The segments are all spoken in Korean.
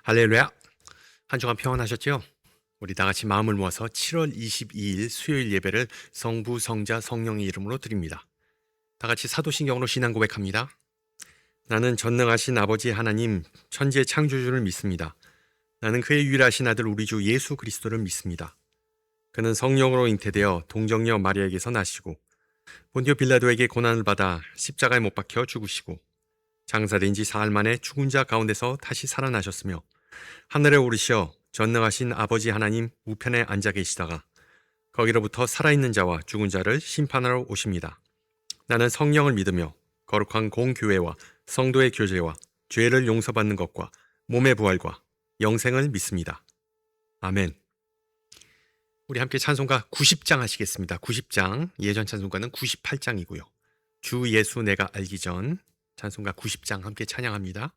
할렐루야! 한 주간 평안하셨죠? 우리 다 같이 마음을 모아서 7월 22일 수요일 예배를 성부, 성자, 성령의 이름으로 드립니다. 다 같이 사도신경으로 신앙 고백합니다. 나는 전능하신 아버지 하나님, 천지의 창조주를 믿습니다. 나는 그의 유일하신 아들 우리 주 예수 그리스도를 믿습니다. 그는 성령으로 잉태되어 동정녀 마리아에게서 나시고 본디오 빌라도에게 고난을 받아 십자가에 못 박혀 죽으시고 장사된 지 사흘 만에 죽은 자 가운데서 다시 살아나셨으며 하늘에 오르시어 전능하신 아버지 하나님 우편에 앉아 계시다가 거기로부터 살아있는 자와 죽은 자를 심판하러 오십니다. 나는 성령을 믿으며 거룩한 공교회와 성도의 교제와 죄를 용서받는 것과 몸의 부활과 영생을 믿습니다. 아멘. 우리 함께 찬송가 90장 하시겠습니다. 90장, 예전 찬송가는 98장이고요. 주 예수 내가 알기 전 찬송가 90장 함께 찬양합니다.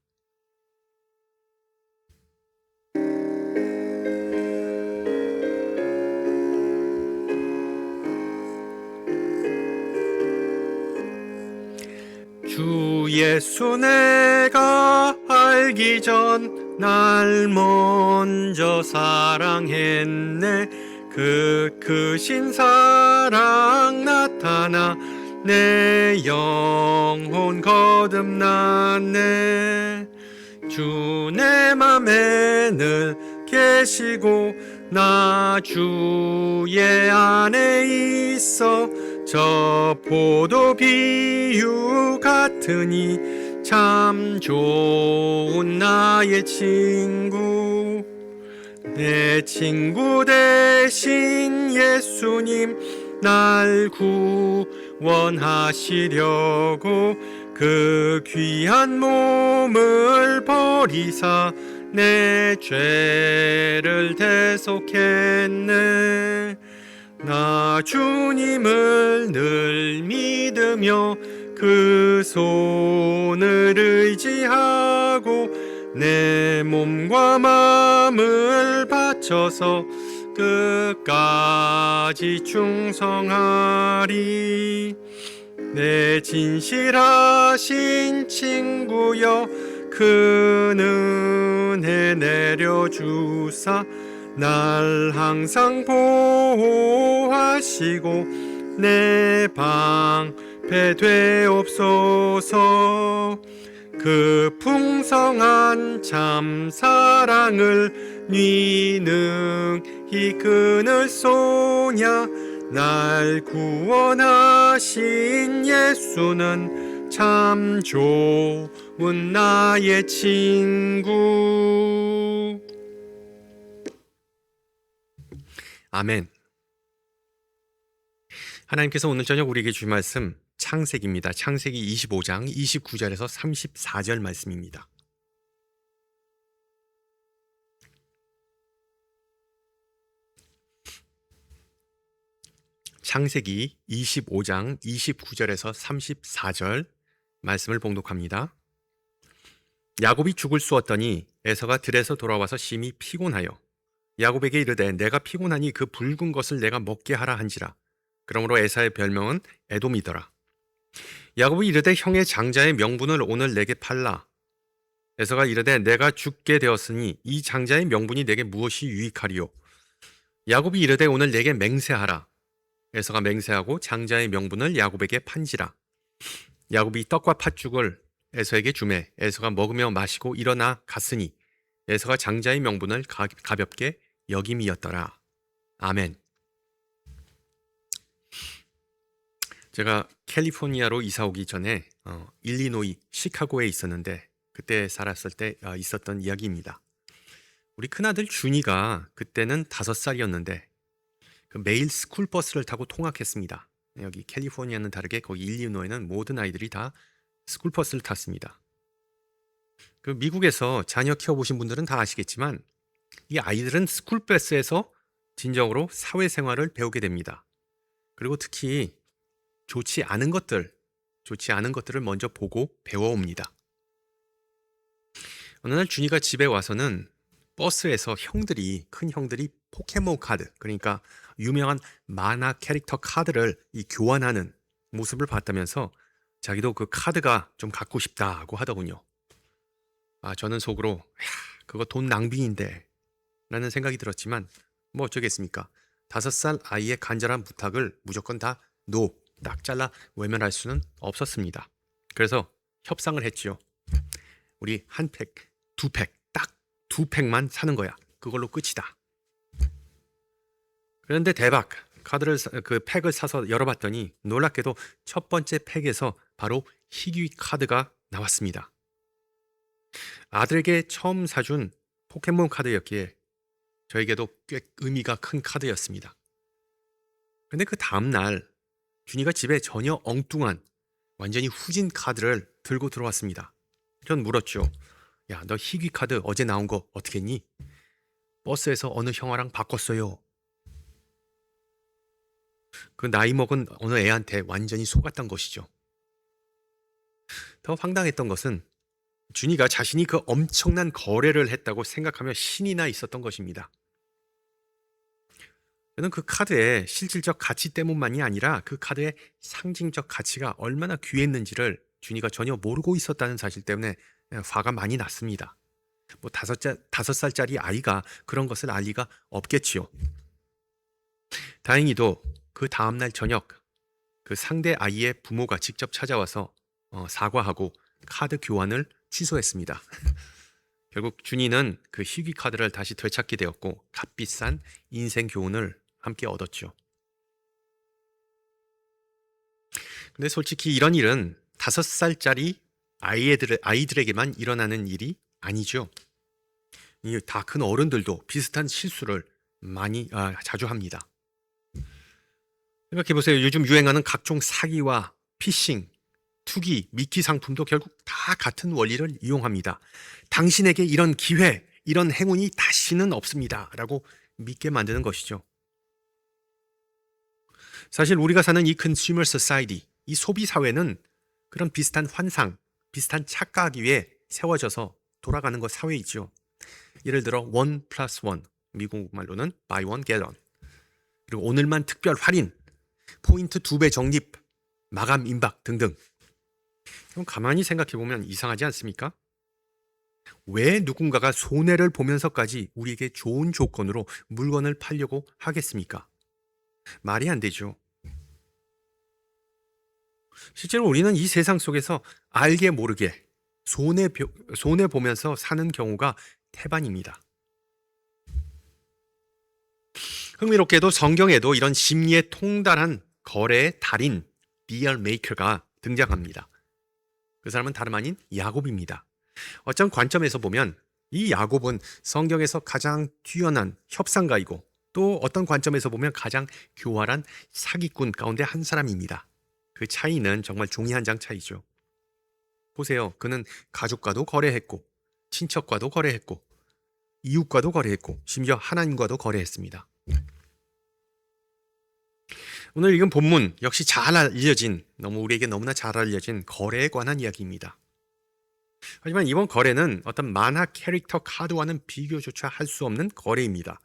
주 예수 내가 알기 전 날 먼저 사랑했네. 그 크신 사랑 나타나 내 영혼 거듭났네. 주 내 맘에 늘 계시고 나 주의 안에 있어. 저 포도 비유 같으니 참 좋은 나의 친구. 내 친구 대신 예수님 날 구원하시려고 그 귀한 몸을 버리사 내 죄를 대속했네. 나 주님을 늘 믿으며 그 손을 의지하고 내 몸과 마음을 바쳐서 끝까지 충성하리. 내 진실하신 친구여 큰 은혜 내려주사 날 항상 보호하시고 내 방패 되옵소서. 그 풍성한 참 사랑을 네 능히 그늘 쏘냐. 날 구원하신 예수는 참 좋은 나의 친구. 아멘. 하나님께서 오늘 저녁 우리에게 주신 말씀 창세기입니다. 창세기 25장 29절에서 34절 말씀입니다. 창세기 25장 29절에서 34절 말씀을 봉독합니다. 야곱이 죽을 쑤었더니 에서가 들에서 돌아와서 심히 피곤하여 야곱에게 이르되 내가 피곤하니 그 붉은 것을 내가 먹게 하라 한지라. 그러므로 에사의 별명은 에돔이더라. 야곱이 이르되 형의 장자의 명분을 오늘 내게 팔라. 에서가 이르되 내가 죽게 되었으니 이 장자의 명분이 내게 무엇이 유익하리요. 야곱이 이르되 오늘 내게 맹세하라. 에서가 맹세하고 장자의 명분을 야곱에게 판지라. 야곱이 떡과 팥죽을 에서에게 주매 에서가 먹으며 마시고 일어나 갔으니 에서가 장자의 명분을 가볍게 여김이었더라. 아멘. 제가 캘리포니아로 이사 오기 전에 일리노이 시카고에 있었는데 그때 살았을 때 있었던 이야기입니다. 우리 큰아들 준이가 그때는 5살이었는데 그 매일 스쿨버스를 타고 통학했습니다. 여기 캘리포니아는 다르게 거기 일리노이는 모든 아이들이 다 스쿨버스를 탔습니다. 그 미국에서 자녀 키워보신 분들은 다 아시겠지만 이 아이들은 스쿨버스에서 진정으로 사회생활을 배우게 됩니다. 그리고 특히 좋지 않은 것들을 먼저 보고 배워옵니다. 어느 날 준이가 집에 와서는 버스에서 큰 형들이 포켓몬 카드, 그러니까 유명한 만화 캐릭터 카드를 교환하는 모습을 봤다면서 자기도 그 카드가 좀 갖고 싶다고 하더군요. 저는 속으로 그거 돈 낭비인데 라는 생각이 들었지만 뭐 어쩌겠습니까? 5살 아이의 간절한 부탁을 무조건 다 노, 딱 잘라 외면할 수는 없었습니다. 그래서 협상을 했지요. 우리 한 팩, 두 팩, 딱 두 팩만 사는 거야. 그걸로 끝이다. 그런데 대박. 그 팩을 사서 열어봤더니 놀랍게도 첫 번째 팩에서 바로 희귀 카드가 나왔습니다. 아들에게 처음 사준 포켓몬 카드였기에 저에게도 꽤 의미가 큰 카드였습니다. 근데 그 다음날 준이가 집에 전혀 엉뚱한 완전히 후진 카드를 들고 들어왔습니다. 전 물었죠. 야, 너 희귀 카드 어제 나온 거 어떻게 했니? 버스에서 어느 형아랑 바꿨어요. 그 나이 먹은 어느 애한테 완전히 속았던 것이죠. 더 황당했던 것은 준이가 자신이 그 엄청난 거래를 했다고 생각하며 신이 나 있었던 것입니다. 저는 그 카드의 실질적 가치 때문만이 아니라 그 카드의 상징적 가치가 얼마나 귀했는지를 준이가 전혀 모르고 있었다는 사실 때문에 화가 많이 났습니다. 뭐 5살짜리 아이가 그런 것을 알 리가 없겠지요. 다행히도 그 다음날 저녁 그 상대 아이의 부모가 직접 찾아와서 사과하고 카드 교환을 취소했습니다. 결국 준이는 그 희귀 카드를 다시 되찾게 되었고 값비싼 인생 교훈을 함께 얻었죠. 근데 솔직히 이런 일은 5살짜리 아이들에게만 일어나는 일이 아니죠. 다 큰 어른들도 비슷한 실수를 자주 합니다. 생각해 보세요. 요즘 유행하는 각종 사기와 피싱, 투기, 미끼 상품도 결국 다 같은 원리를 이용합니다. 당신에게 이런 기회, 이런 행운이 다시는 없습니다. 라고 믿게 만드는 것이죠. 사실 우리가 사는 이 컨슈머 소사이티, 이 소비 사회는 그런 비슷한 환상, 비슷한 착각 위에 세워져서 돌아가는 것 사회이죠. 예를 들어 1+1, 미국 말로는 buy one get one. 그리고 오늘만 특별 할인, 포인트 2배 적립, 마감 임박 등등. 그럼 가만히 생각해 보면 이상하지 않습니까? 왜 누군가가 손해를 보면서까지 우리에게 좋은 조건으로 물건을 팔려고 하겠습니까? 말이 안 되죠. 실제로 우리는 이 세상 속에서 알게 모르게 손해 보면서 사는 경우가 태반입니다. 흥미롭게도 성경에도 이런 심리에 통달한 거래의 달인 디얼 메이커가 등장합니다. 그 사람은 다름 아닌 야곱입니다. 어떤 관점에서 보면 이 야곱은 성경에서 가장 뛰어난 협상가이고 또 어떤 관점에서 보면 가장 교활한 사기꾼 가운데 한 사람입니다. 그 차이는 정말 종이 한 장 차이죠. 보세요. 그는 가족과도 거래했고 친척과도 거래했고 이웃과도 거래했고 심지어 하나님과도 거래했습니다. 오늘 읽은 본문 역시 우리에게 너무나 잘 알려진 거래에 관한 이야기입니다. 하지만 이번 거래는 어떤 만화 캐릭터 카드와는 비교조차 할 수 없는 거래입니다.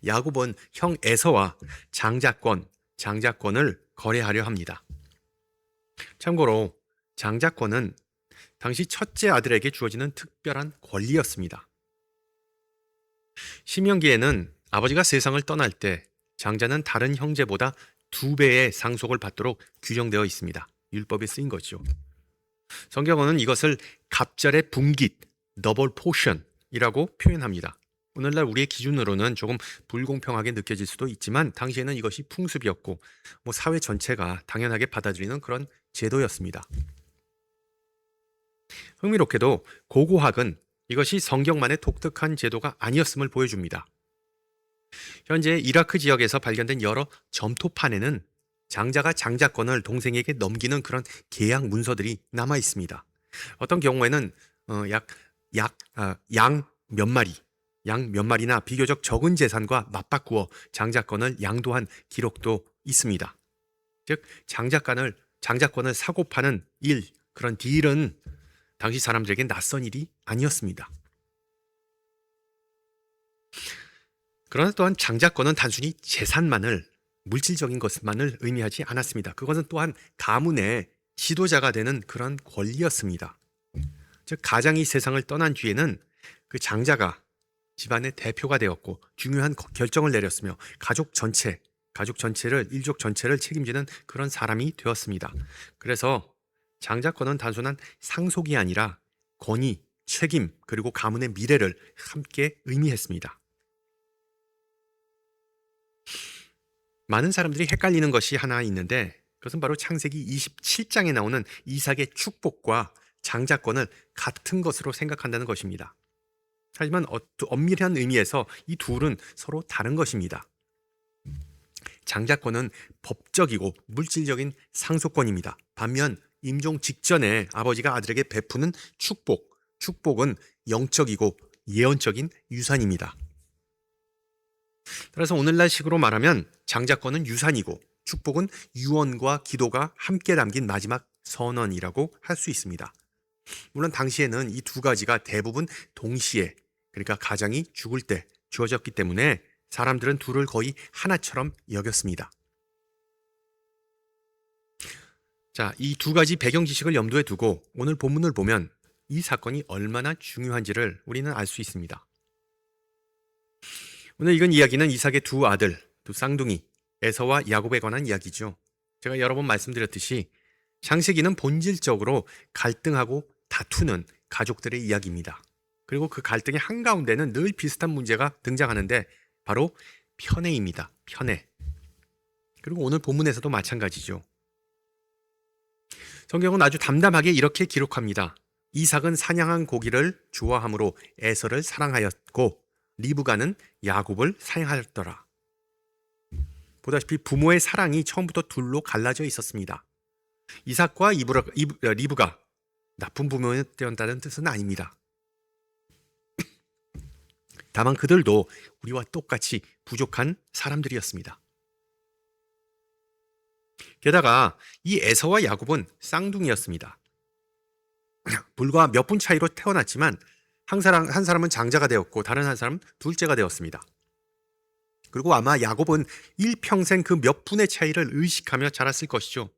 야곱은 형 에서와 장자권을 거래하려 합니다. 참고로 장자권은 당시 첫째 아들에게 주어지는 특별한 권리였습니다. 신명기에는 아버지가 세상을 떠날 때 장자는 다른 형제보다 2배의 상속을 받도록 규정되어 있습니다. 율법에 쓰인 거죠. 성경은 이것을 갑절의 분깃, 더블 포션이라고 표현합니다. 오늘날 우리의 기준으로는 조금 불공평하게 느껴질 수도 있지만 당시에는 이것이 풍습이었고 사회 전체가 당연하게 받아들이는 그런 제도였습니다. 흥미롭게도 고고학은 이것이 성경만의 독특한 제도가 아니었음을 보여줍니다. 현재 이라크 지역에서 발견된 여러 점토판에는 장자가 장자권을 동생에게 넘기는 그런 계약 문서들이 남아 있습니다. 어떤 경우에는 양 몇 마리나 비교적 적은 재산과 맞바꾸어 장자권을 양도한 기록도 있습니다. 즉 장자권을 사고 파는 그런 딜은 당시 사람들에게 낯선 일이 아니었습니다. 그러나 또한 장자권은 단순히 재산만을 물질적인 것만을 의미하지 않았습니다. 그것은 또한 가문의 지도자가 되는 그런 권리였습니다. 즉 가장이 세상을 떠난 뒤에는 그 장자가 집안의 대표가 되었고 중요한 결정을 내렸으며 가족 전체를 일족 전체를 책임지는 그런 사람이 되었습니다. 그래서 장자권은 단순한 상속이 아니라 권위, 책임, 그리고 가문의 미래를 함께 의미했습니다. 많은 사람들이 헷갈리는 것이 하나 있는데 그것은 바로 창세기 27장에 나오는 이삭의 축복과 장자권을 같은 것으로 생각한다는 것입니다. 하지만 엄밀한 의미에서 이 둘은 서로 다른 것입니다. 장자권은 법적이고 물질적인 상속권입니다. 반면 임종 직전에 아버지가 아들에게 베푸는 축복은 영적이고 예언적인 유산입니다. 따라서 오늘날 식으로 말하면 장자권은 유산이고 축복은 유언과 기도가 함께 담긴 마지막 선언이라고 할 수 있습니다. 물론 당시에는 이 두 가지가 대부분 동시에, 그러니까 가장이 죽을 때 주어졌기 때문에 사람들은 둘을 거의 하나처럼 여겼습니다. 자, 이 두 가지 배경 지식을 염두에 두고 오늘 본문을 보면 이 사건이 얼마나 중요한지를 우리는 알 수 있습니다. 오늘 읽은 이야기는 이삭의 두 아들, 두 쌍둥이 에서와 야곱에 관한 이야기죠. 제가 여러 번 말씀드렸듯이 창세기는 본질적으로 갈등하고 다투는 가족들의 이야기입니다. 그리고 그 갈등의 한가운데는 늘 비슷한 문제가 등장하는데 바로 편애입니다. 편애. 그리고 오늘 본문에서도 마찬가지죠. 성경은 아주 담담하게 이렇게 기록합니다. 이삭은 사냥한 고기를 좋아함으로 에서를 사랑하였고 리브가는 야곱을 사랑하였더라. 보다시피 부모의 사랑이 처음부터 둘로 갈라져 있었습니다. 이삭과 리브가 나쁜 부모였다는 뜻은 아닙니다. 다만 그들도 우리와 똑같이 부족한 사람들이었습니다. 게다가 이 에서와 야곱은 쌍둥이였습니다. 불과 몇 분 차이로 태어났지만 한 사람은 장자가 되었고 다른 한 사람은 둘째가 되었습니다. 그리고 아마 야곱은 일평생 그 몇 분의 차이를 의식하며 자랐을 것이죠.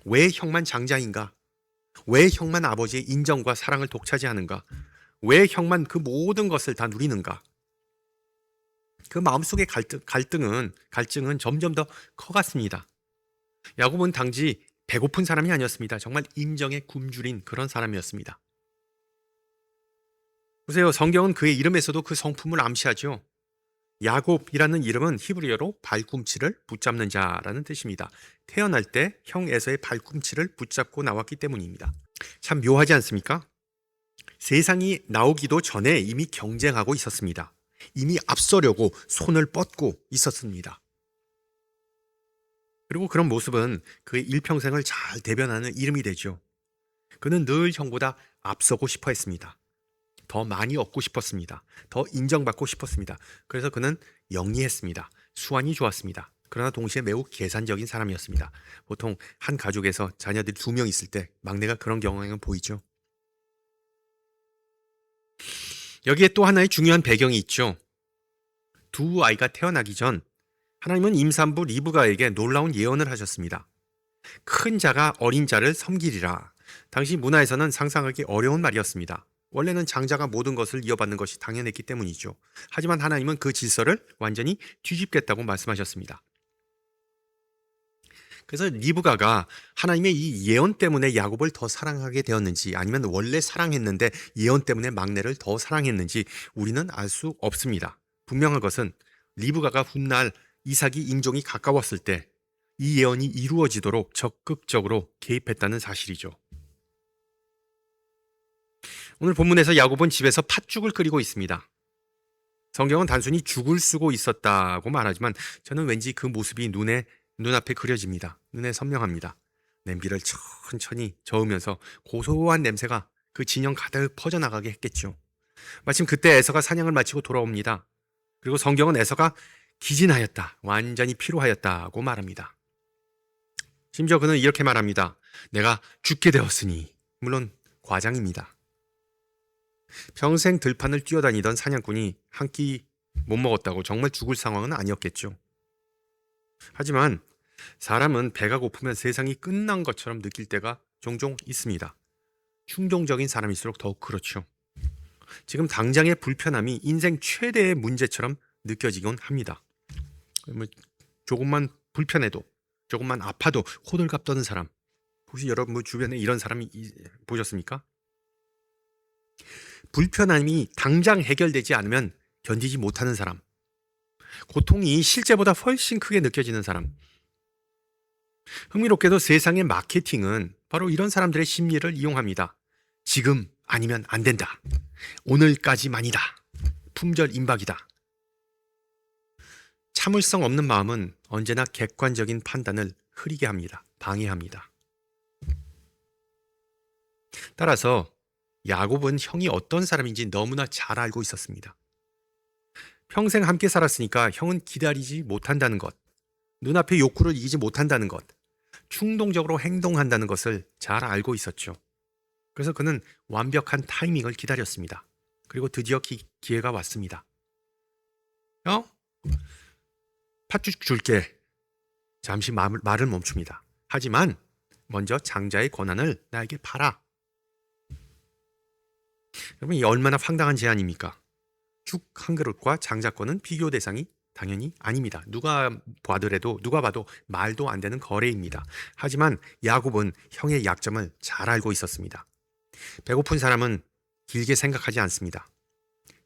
왜 형만 장자인가? 왜 형만 아버지의 인정과 사랑을 독차지하는가? 왜 형만 그 모든 것을 다 누리는가? 그 마음속의 갈증은 점점 더 커갔습니다. 야곱은 단지 배고픈 사람이 아니었습니다. 정말 인정에 굶주린 그런 사람이었습니다. 보세요. 성경은 그의 이름에서도 그 성품을 암시하죠. 야곱이라는 이름은 히브리어로 발꿈치를 붙잡는 자라는 뜻입니다. 태어날 때 형 에서의 발꿈치를 붙잡고 나왔기 때문입니다. 참 묘하지 않습니까? 세상이 나오기도 전에 이미 경쟁하고 있었습니다. 이미 앞서려고 손을 뻗고 있었습니다. 그리고 그런 모습은 그의 일평생을 잘 대변하는 이름이 되죠. 그는 늘 형보다 앞서고 싶어 했습니다. 더 많이 얻고 싶었습니다. 더 인정받고 싶었습니다. 그래서 그는 영리했습니다. 수완이 좋았습니다. 그러나 동시에 매우 계산적인 사람이었습니다. 보통 한 가족에서 자녀들이 2명 있을 때 막내가 그런 경향은 보이죠. 여기에 또 하나의 중요한 배경이 있죠. 두 아이가 태어나기 전 하나님은 임산부 리브가에게 놀라운 예언을 하셨습니다. 큰 자가 어린 자를 섬기리라. 당시 문화에서는 상상하기 어려운 말이었습니다. 원래는 장자가 모든 것을 이어받는 것이 당연했기 때문이죠. 하지만 하나님은 그 질서를 완전히 뒤집겠다고 말씀하셨습니다. 그래서 리브가가 하나님의 이 예언 때문에 야곱을 더 사랑하게 되었는지 아니면 원래 사랑했는데 예언 때문에 막내를 더 사랑했는지 우리는 알 수 없습니다. 분명한 것은 리브가가 훗날 이삭이 임종이 가까웠을 때 이 예언이 이루어지도록 적극적으로 개입했다는 사실이죠. 오늘 본문에서 야곱은 집에서 팥죽을 끓이고 있습니다. 성경은 단순히 죽을 쓰고 있었다고 말하지만 저는 왠지 그 모습이 눈앞에 그려집니다. 눈에 선명합니다. 냄비를 천천히 저으면서 고소한 냄새가 그 진영 가득 퍼져나가게 했겠죠. 마침 그때 에서가 사냥을 마치고 돌아옵니다. 그리고 성경은 에서가 기진하였다, 완전히 피로하였다고 말합니다. 심지어 그는 이렇게 말합니다. 내가 죽게 되었으니. 물론 과장입니다. 평생 들판을 뛰어다니던 사냥꾼이 한 끼 못 먹었다고 정말 죽을 상황은 아니었겠죠. 하지만 사람은 배가 고프면 세상이 끝난 것처럼 느낄 때가 종종 있습니다. 충동적인 사람일수록 더욱 그렇죠. 지금 당장의 불편함이 인생 최대의 문제처럼 느껴지곤 합니다. 뭐 조금만 불편해도, 조금만 아파도 호들갑 떠는 사람, 혹시 여러분 뭐 주변에 이런 사람이 보셨습니까? 불편함이 당장 해결되지 않으면 견디지 못하는 사람, 고통이 실제보다 훨씬 크게 느껴지는 사람. 흥미롭게도 세상의 마케팅은 바로 이런 사람들의 심리를 이용합니다. 지금 아니면 안 된다. 오늘까지만이다. 품절 임박이다. 참을성 없는 마음은 언제나 객관적인 판단을 흐리게 합니다. 방해합니다. 따라서 야곱은 형이 어떤 사람인지 너무나 잘 알고 있었습니다. 평생 함께 살았으니까 형은 기다리지 못한다는 것, 눈앞의 욕구를 이기지 못한다는 것, 충동적으로 행동한다는 것을 잘 알고 있었죠. 그래서 그는 완벽한 타이밍을 기다렸습니다. 그리고 드디어 기회가 왔습니다. 팥죽 줄게. 잠시 말을 멈춥니다. 하지만 먼저 장자의 권한을 나에게 팔아. 여러분, 이 얼마나 황당한 제안입니까? 죽 한 그릇과 장자권은 비교 대상이 당연히 아닙니다. 누가 봐도 말도 안 되는 거래입니다. 하지만 야곱은 형의 약점을 잘 알고 있었습니다. 배고픈 사람은 길게 생각하지 않습니다.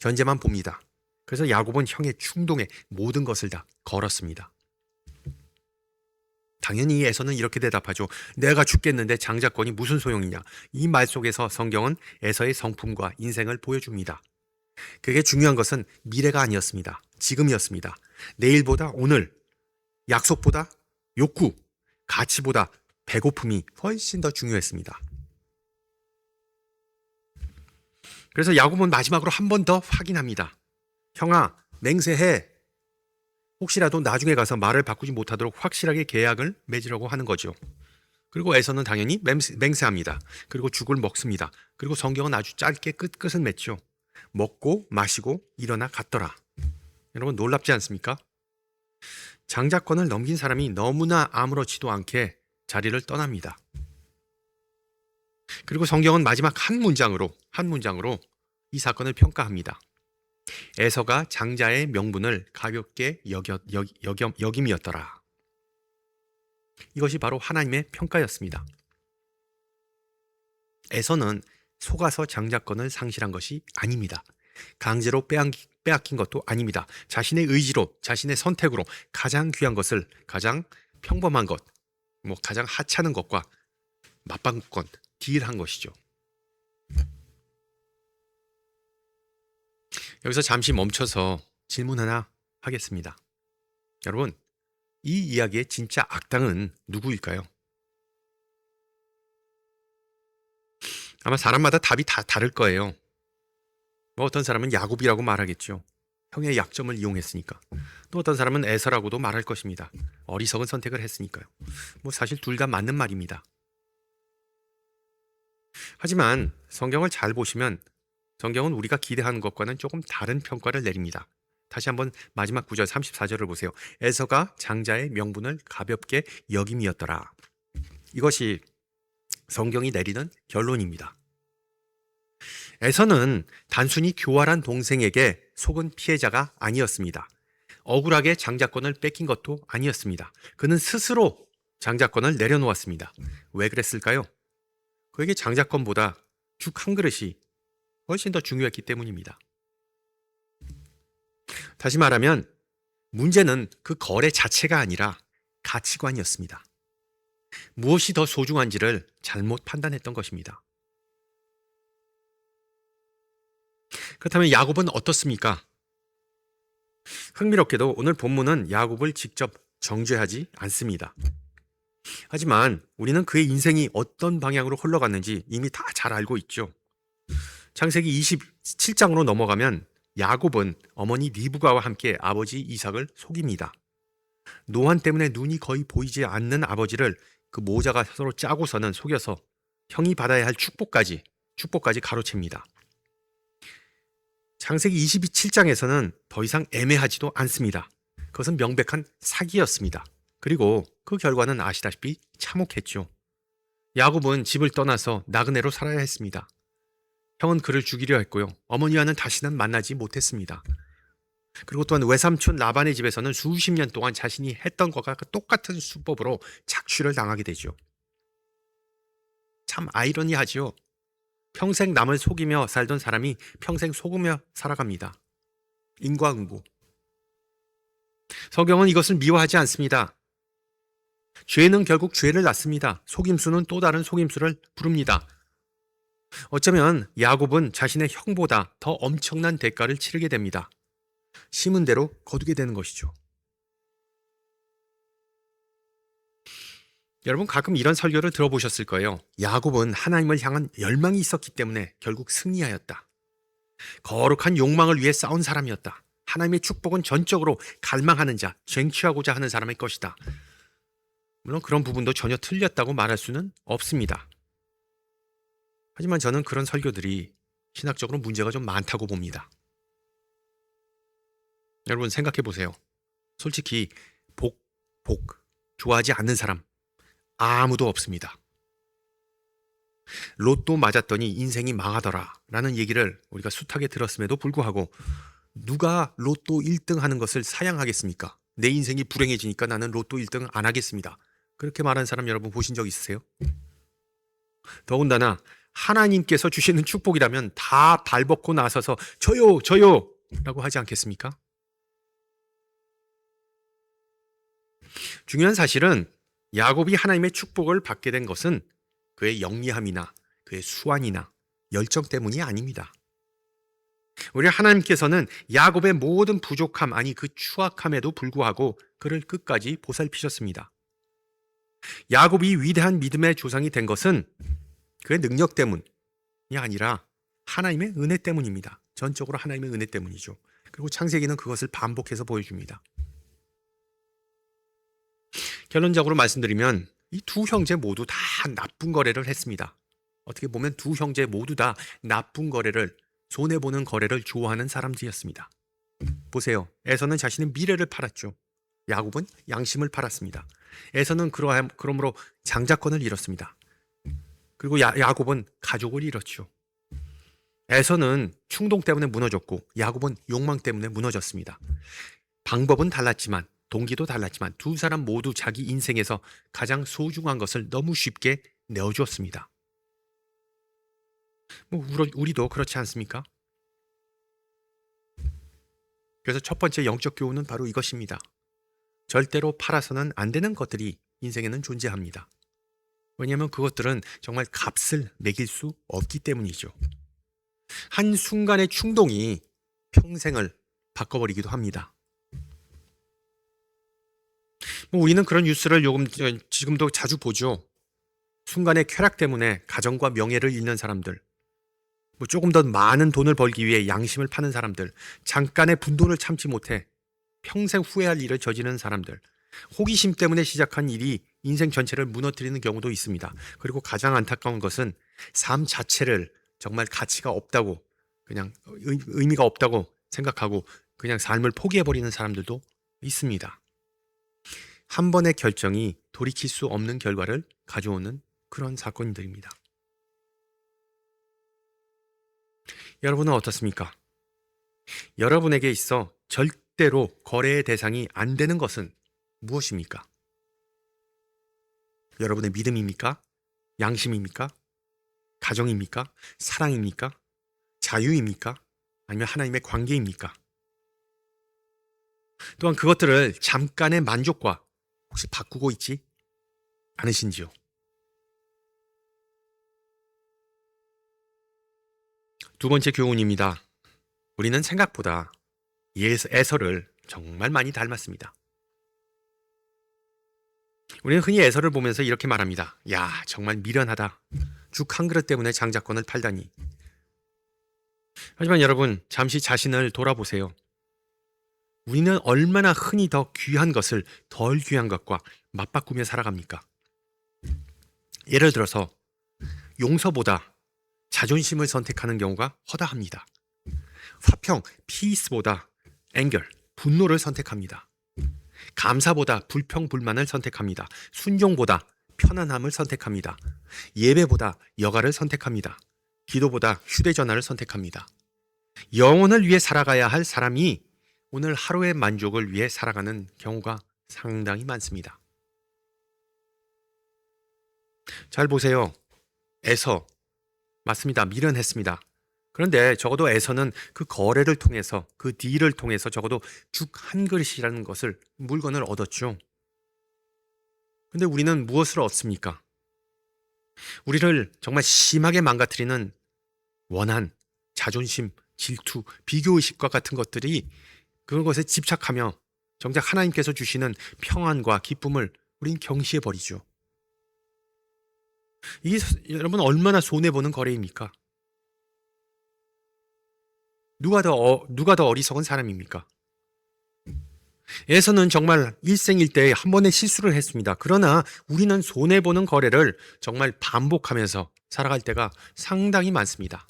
현재만 봅니다. 그래서 야곱은 형의 충동에 모든 것을 다 걸었습니다. 당연히 에서는 이렇게 대답하죠. 내가 죽겠는데 장자권이 무슨 소용이냐. 이 말 속에서 성경은 에서의 성품과 인생을 보여줍니다. 그게 중요한 것은 미래가 아니었습니다. 지금이었습니다. 내일보다 오늘, 약속보다 욕구, 가치보다 배고픔이 훨씬 더 중요했습니다. 그래서 야곱은 마지막으로 한 번 더 확인합니다. 형아, 맹세해. 혹시라도 나중에 가서 말을 바꾸지 못하도록 확실하게 계약을 맺으려고 하는 거죠. 그리고 에서는 당연히 맹세합니다. 그리고 죽을 먹습니다. 그리고 성경은 아주 짧게 끝은 맺죠. 먹고 마시고 일어나 갔더라. 여러분, 놀랍지 않습니까? 장자권을 넘긴 사람이 너무나 아무렇지도 않게 자리를 떠납니다. 그리고 성경은 마지막 한 문장으로 이 사건을 평가합니다. 에서가 장자의 명분을 가볍게 여김이었더라. 이것이 바로 하나님의 평가였습니다. 에서는 속아서 장자권을 상실한 것이 아닙니다. 강제로 빼앗긴 것도 아닙니다. 자신의 의지로, 자신의 선택으로 가장 귀한 것을, 가장 평범한 것, 가장 하찮은 것과 맞바꾼 딜한 것이죠. 여기서 잠시 멈춰서 질문 하나 하겠습니다. 여러분, 이 이야기의 진짜 악당은 누구일까요? 아마 사람마다 답이 다 다를 거예요. 어떤 사람은 야곱이라고 말하겠죠. 형의 약점을 이용했으니까. 또 어떤 사람은 에서라고도 말할 것입니다. 어리석은 선택을 했으니까요. 사실 둘 다 맞는 말입니다. 하지만 성경을 잘 보시면 성경은 우리가 기대하는 것과는 조금 다른 평가를 내립니다. 다시 한번 마지막 구절 34절을 보세요. 에서가 장자의 명분을 가볍게 여김이었더라. 이것이 성경이 내리는 결론입니다. 에서는 단순히 교활한 동생에게 속은 피해자가 아니었습니다. 억울하게 장자권을 뺏긴 것도 아니었습니다. 그는 스스로 장자권을 내려놓았습니다. 왜 그랬을까요? 그에게 장자권보다 죽 한 그릇이 훨씬 더 중요했기 때문입니다. 다시 말하면 문제는 그 거래 자체가 아니라 가치관이었습니다. 무엇이 더 소중한지를 잘못 판단했던 것입니다. 그렇다면 야곱은 어떻습니까? 흥미롭게도 오늘 본문은 야곱을 직접 정죄하지 않습니다. 하지만 우리는 그의 인생이 어떤 방향으로 흘러갔는지 이미 다 잘 알고 있죠. 창세기 27장으로 넘어가면 야곱은 어머니 리브가와 함께 아버지 이삭을 속입니다. 노한 때문에 눈이 거의 보이지 않는 아버지를 그 모자가 서로 짜고서는 속여서 형이 받아야 할 축복까지 가로챕니다. 창세기 27장에서는 더 이상 애매하지도 않습니다. 그것은 명백한 사기였습니다. 그리고 그 결과는 아시다시피 참혹했죠. 야곱은 집을 떠나서 나그네로 살아야 했습니다. 형은 그를 죽이려 했고요. 어머니와는 다시는 만나지 못했습니다. 그리고 또한 외삼촌 라반의 집에서는 수십 년 동안 자신이 했던 것과 똑같은 수법으로 착취를 당하게 되죠. 참 아이러니하지요. 평생 남을 속이며 살던 사람이 평생 속으며 살아갑니다. 인과응보. 성경은 이것을 미워하지 않습니다. 죄는 결국 죄를 낳습니다. 속임수는 또 다른 속임수를 부릅니다. 어쩌면 야곱은 자신의 형보다 더 엄청난 대가를 치르게 됩니다. 심은 대로 거두게 되는 것이죠. 여러분 가끔 이런 설교를 들어보셨을 거예요. 야곱은 하나님을 향한 열망이 있었기 때문에 결국 승리하였다. 거룩한 욕망을 위해 싸운 사람이었다. 하나님의 축복은 전적으로 갈망하는 자, 쟁취하고자 하는 사람의 것이다. 물론 그런 부분도 전혀 틀렸다고 말할 수는 없습니다. 하지만 저는 그런 설교들이 신학적으로 문제가 좀 많다고 봅니다. 여러분 생각해 보세요. 솔직히 복 좋아하지 않는 사람 아무도 없습니다. 로또 맞았더니 인생이 망하더라 라는 얘기를 우리가 숱하게 들었음에도 불구하고 누가 로또 1등 하는 것을 사양하겠습니까? 내 인생이 불행해지니까 나는 로또 1등 안 하겠습니다. 그렇게 말하는 사람 여러분 보신 적 있으세요? 더군다나 하나님께서 주시는 축복이라면 다 발벗고 나서서 저요 라고 하지 않겠습니까? 중요한 사실은 야곱이 하나님의 축복을 받게 된 것은 그의 영리함이나 그의 수완이나 열정 때문이 아닙니다. 오히려 하나님께서는 야곱의 모든 부족함, 아니 그 추악함에도 불구하고 그를 끝까지 보살피셨습니다. 야곱이 위대한 믿음의 조상이 된 것은 그의 능력 때문이 아니라 하나님의 은혜 때문입니다. 전적으로 하나님의 은혜 때문이죠. 그리고 창세기는 그것을 반복해서 보여줍니다. 결론적으로 말씀드리면 이 두 형제 모두 다 나쁜 거래를 했습니다. 어떻게 보면 두 형제 모두 다 나쁜 거래를, 손해보는 거래를 좋아하는 사람들이었습니다. 보세요. 에서는 자신의 미래를 팔았죠. 야곱은 양심을 팔았습니다. 에서는 그러므로 장자권을 잃었습니다. 그리고 야곱은 가족을 잃었죠. 에서는 충동 때문에 무너졌고 야곱은 욕망 때문에 무너졌습니다. 방법은 달랐지만, 동기도 달랐지만 두 사람 모두 자기 인생에서 가장 소중한 것을 너무 쉽게 내어주었습니다. 우리도 그렇지 않습니까? 그래서 첫 번째 영적 교훈은 바로 이것입니다. 절대로 팔아서는 안 되는 것들이 인생에는 존재합니다. 왜냐하면 그것들은 정말 값을 매길 수 없기 때문이죠. 한순간의 충동이 평생을 바꿔버리기도 합니다. 우리는 그런 뉴스를 지금도 자주 보죠. 순간의 쾌락 때문에 가정과 명예를 잃는 사람들, 조금 더 많은 돈을 벌기 위해 양심을 파는 사람들, 잠깐의 분돈을 참지 못해 평생 후회할 일을 저지르는 사람들, 호기심 때문에 시작한 일이 인생 전체를 무너뜨리는 경우도 있습니다. 그리고 가장 안타까운 것은 삶 자체를 정말 가치가 없다고, 그냥 의미가 없다고 생각하고 그냥 삶을 포기해버리는 사람들도 있습니다. 한 번의 결정이 돌이킬 수 없는 결과를 가져오는 그런 사건들입니다. 여러분은 어떻습니까? 여러분에게 있어 절대로 거래의 대상이 안 되는 것은 무엇입니까? 여러분의 믿음입니까? 양심입니까? 가정입니까? 사랑입니까? 자유입니까? 아니면 하나님의 관계입니까? 또한 그것들을 잠깐의 만족과 혹시 바꾸고 있지 않으신지요? 두 번째 교훈입니다. 우리는 생각보다 에서를 정말 많이 닮았습니다. 우리는 흔히 에서를 보면서 이렇게 말합니다. 야, 정말 미련하다. 죽 한 그릇 때문에 장자권을 팔다니. 하지만 여러분, 잠시 자신을 돌아보세요. 우리는 얼마나 흔히 더 귀한 것을 덜 귀한 것과 맞바꾸며 살아갑니까? 예를 들어서 용서보다 자존심을 선택하는 경우가 허다합니다. 화평, peace보다 anger, 분노를 선택합니다. 감사보다 불평, 불만을 선택합니다. 순종보다 편안함을 선택합니다. 예배보다 여가를 선택합니다. 기도보다 휴대전화를 선택합니다. 영혼을 위해 살아가야 할 사람이 오늘 하루의 만족을 위해 살아가는 경우가 상당히 많습니다. 잘 보세요. 에서 맞습니다. 미련했습니다. 그런데 적어도 에서는 그 거래를 통해서 그 딜을 통해서 적어도 죽 한 그릇이라는 것을 물건을 얻었죠. 근데 우리는 무엇을 얻습니까? 우리를 정말 심하게 망가뜨리는 원한, 자존심, 질투, 비교의식과 같은 것들이 그것에 집착하며 정작 하나님께서 주시는 평안과 기쁨을 우린 경시해버리죠. 이게 여러분 얼마나 손해보는 거래입니까? 누가 더 어리석은 사람입니까? 에서는 정말 일생일대에 한 번의 실수를 했습니다. 그러나 우리는 손해보는 거래를 정말 반복하면서 살아갈 때가 상당히 많습니다.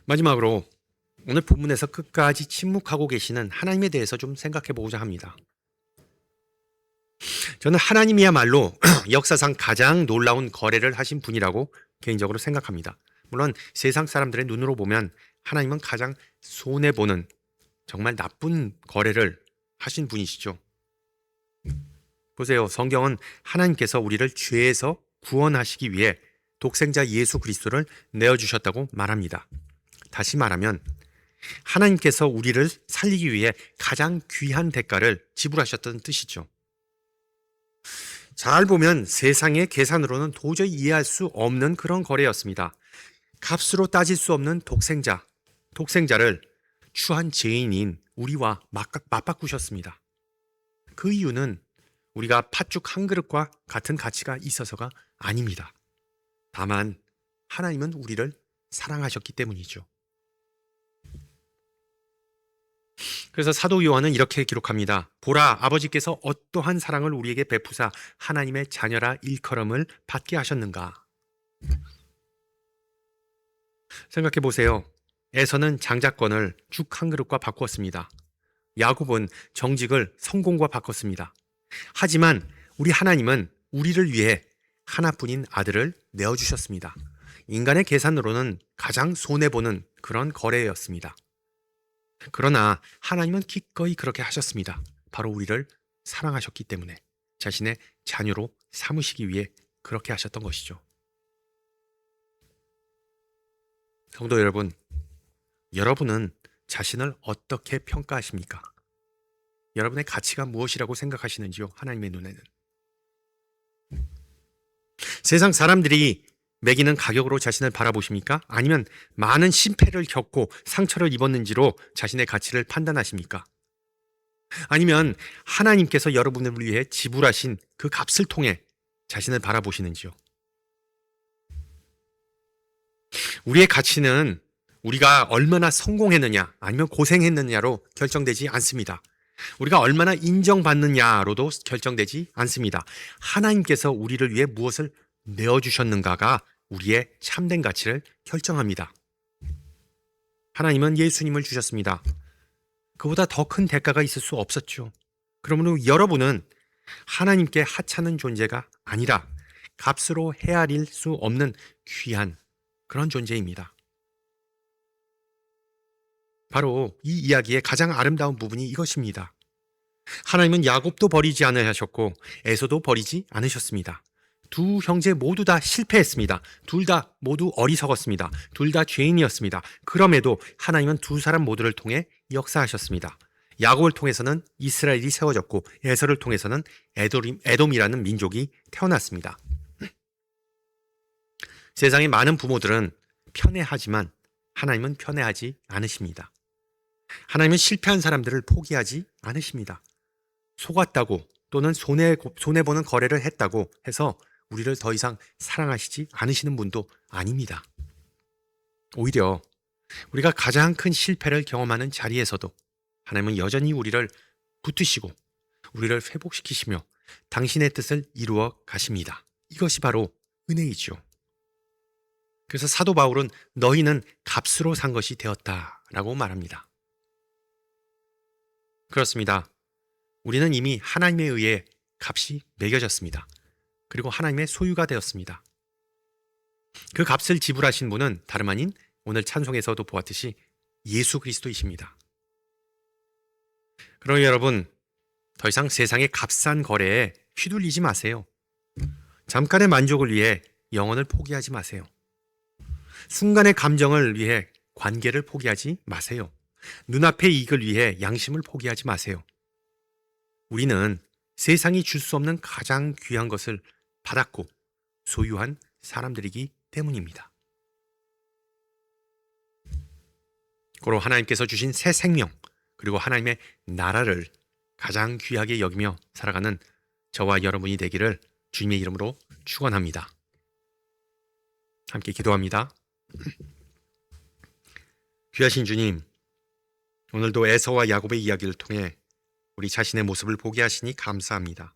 마지막으로 오늘 본문에서 끝까지 침묵하고 계시는 하나님에 대해서 좀 생각해 보고자 합니다. 저는 하나님이야말로 역사상 가장 놀라운 거래를 하신 분이라고 개인적으로 생각합니다. 물론 세상 사람들의 눈으로 보면 하나님은 가장 손해보는 정말 나쁜 거래를 하신 분이시죠. 보세요. 성경은 하나님께서 우리를 죄에서 구원하시기 위해 독생자 예수 그리스도를 내어주셨다고 말합니다. 다시 말하면 하나님께서 우리를 살리기 위해 가장 귀한 대가를 지불하셨다는 뜻이죠. 잘 보면 세상의 계산으로는 도저히 이해할 수 없는 그런 거래였습니다. 값으로 따질 수 없는 독생자를 추한 죄인인 우리와 맞바꾸셨습니다. 그 이유는 우리가 팥죽 한 그릇과 같은 가치가 있어서가 아닙니다. 다만 하나님은 우리를 사랑하셨기 때문이죠. 그래서 사도 요한은 이렇게 기록합니다. 보라, 아버지께서 어떠한 사랑을 우리에게 베푸사 하나님의 자녀라 일컬음을 받게 하셨는가. 생각해 보세요. 에서는 장자권을 죽 한 그릇과 바꾸었습니다. 야곱은 정직을 성공과 바꿨습니다. 하지만 우리 하나님은 우리를 위해 하나뿐인 아들을 내어주셨습니다. 인간의 계산으로는 가장 손해보는 그런 거래였습니다. 그러나 하나님은 기꺼이 그렇게 하셨습니다. 바로 우리를 사랑하셨기 때문에 자신의 자녀로 삼으시기 위해 그렇게 하셨던 것이죠. 성도 여러분, 여러분은 자신을 어떻게 평가하십니까? 여러분의 가치가 무엇이라고 생각하시는지요? 하나님의 눈에는. 세상 사람들이 매기는 가격으로 자신을 바라보십니까? 아니면 많은 심패를 겪고 상처를 입었는지로 자신의 가치를 판단하십니까? 아니면 하나님께서 여러분을 위해 지불하신 그 값을 통해 자신을 바라보시는지요? 우리의 가치는 우리가 얼마나 성공했느냐 아니면 고생했느냐로 결정되지 않습니다. 우리가 얼마나 인정받느냐로도 결정되지 않습니다. 하나님께서 우리를 위해 무엇을 내어주셨는가가 우리의 참된 가치를 결정합니다. 하나님은 예수님을 주셨습니다. 그보다 더 큰 대가가 있을 수 없었죠. 그러므로 여러분은 하나님께 하찮은 존재가 아니라 값으로 헤아릴 수 없는 귀한 그런 존재입니다. 바로 이 이야기의 가장 아름다운 부분이 이것입니다. 하나님은 야곱도 버리지 않으셨고 에서도 버리지 않으셨습니다. 두 형제 모두 다 실패했습니다. 둘 다 모두 어리석었습니다. 둘 다 죄인이었습니다. 그럼에도 하나님은 두 사람 모두를 통해 역사하셨습니다. 야곱을 통해서는 이스라엘이 세워졌고 에서를 통해서는 에돔이라는 민족이 태어났습니다. 세상의 많은 부모들은 편애하지만 하나님은 편애하지 않으십니다. 하나님은 실패한 사람들을 포기하지 않으십니다. 속았다고 또는 손해보는 거래를 했다고 해서 우리를 더 이상 사랑하시지 않으시는 분도 아닙니다. 오히려 우리가 가장 큰 실패를 경험하는 자리에서도 하나님은 여전히 우리를 붙드시고 우리를 회복시키시며 당신의 뜻을 이루어 가십니다. 이것이 바로 은혜이죠. 그래서 사도 바울은 너희는 값으로 산 것이 되었다라고 말합니다. 그렇습니다. 우리는 이미 하나님에 의해 값이 매겨졌습니다. 그리고 하나님의 소유가 되었습니다. 그 값을 지불하신 분은 다름 아닌 오늘 찬송에서도 보았듯이 예수 그리스도이십니다. 그러니 여러분, 더 이상 세상의 값싼 거래에 휘둘리지 마세요. 잠깐의 만족을 위해 영혼을 포기하지 마세요. 순간의 감정을 위해 관계를 포기하지 마세요. 눈앞의 이익을 위해 양심을 포기하지 마세요. 우리는 세상이 줄 수 없는 가장 귀한 것을 받았고 소유한 사람들이기 때문입니다. 고로 하나님께서 주신 새 생명, 그리고 하나님의 나라를 가장 귀하게 여기며 살아가는 저와 여러분이 되기를 주님의 이름으로 축원합니다. 함께 기도합니다. 귀하신 주님, 오늘도 에서와 야곱의 이야기를 통해 우리 자신의 모습을 보게 하시니 감사합니다.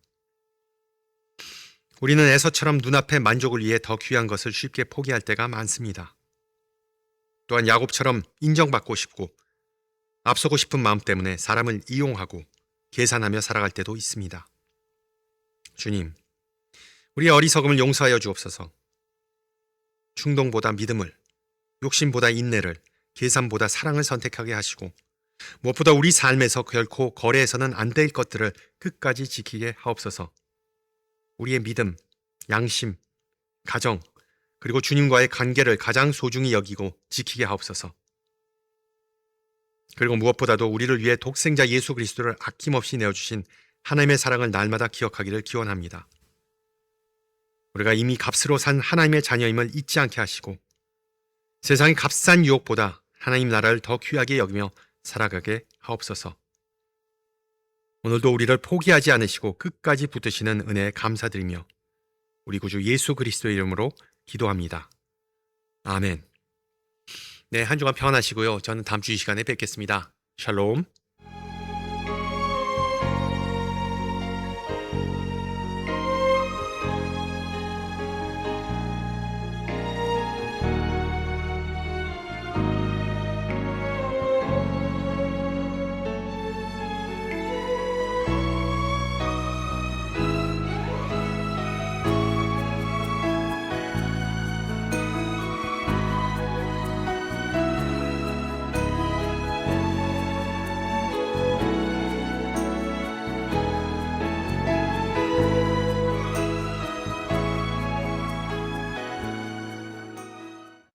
우리는 에서처럼 눈앞의 만족을 위해 더 귀한 것을 쉽게 포기할 때가 많습니다. 또한 야곱처럼 인정받고 싶고 앞서고 싶은 마음 때문에 사람을 이용하고 계산하며 살아갈 때도 있습니다. 주님, 우리의 어리석음을 용서하여 주옵소서. 충동보다 믿음을, 욕심보다 인내를, 계산보다 사랑을 선택하게 하시고 무엇보다 우리 삶에서 결코 거래해서는 안 될 것들을 끝까지 지키게 하옵소서. 우리의 믿음, 양심, 가정, 그리고 주님과의 관계를 가장 소중히 여기고 지키게 하옵소서. 그리고 무엇보다도 우리를 위해 독생자 예수 그리스도를 아낌없이 내어주신 하나님의 사랑을 날마다 기억하기를 기원합니다. 우리가 이미 값으로 산 하나님의 자녀임을 잊지 않게 하시고 세상의 값싼 유혹보다 하나님 나라를 더 귀하게 여기며 살아가게 하옵소서. 오늘도 우리를 포기하지 않으시고 끝까지 붙드시는 은혜에 감사드리며 우리 구주 예수 그리스도의 이름으로 기도합니다. 아멘. 네, 한 주간 평안하시고요. 저는 다음 주 이 시간에 뵙겠습니다. 샬롬.